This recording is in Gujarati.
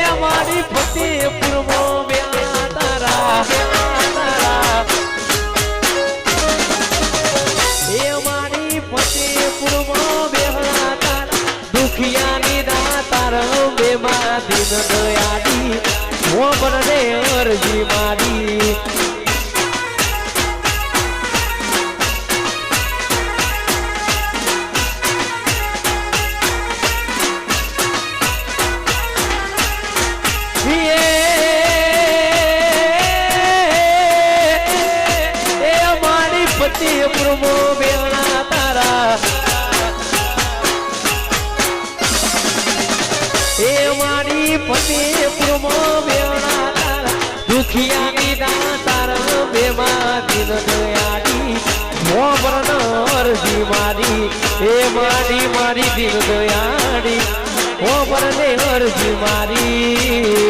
અમારી ફતેપુરમાં બેલા તારા અમારી ફતેપુરમાં બેલા તારા દુખિયાની દાતાર બેમાં દિન દયાડી હો બને અરજી મારી ફતેપુરમાં બેલા તારા મારી ફતેપુરમાં બેલા તારા દુખિયાની દાતાર બેમાં દિન દયાડી મોબરન અરજી મારી મારી દિન દયાડી મોબરને અરજી મારી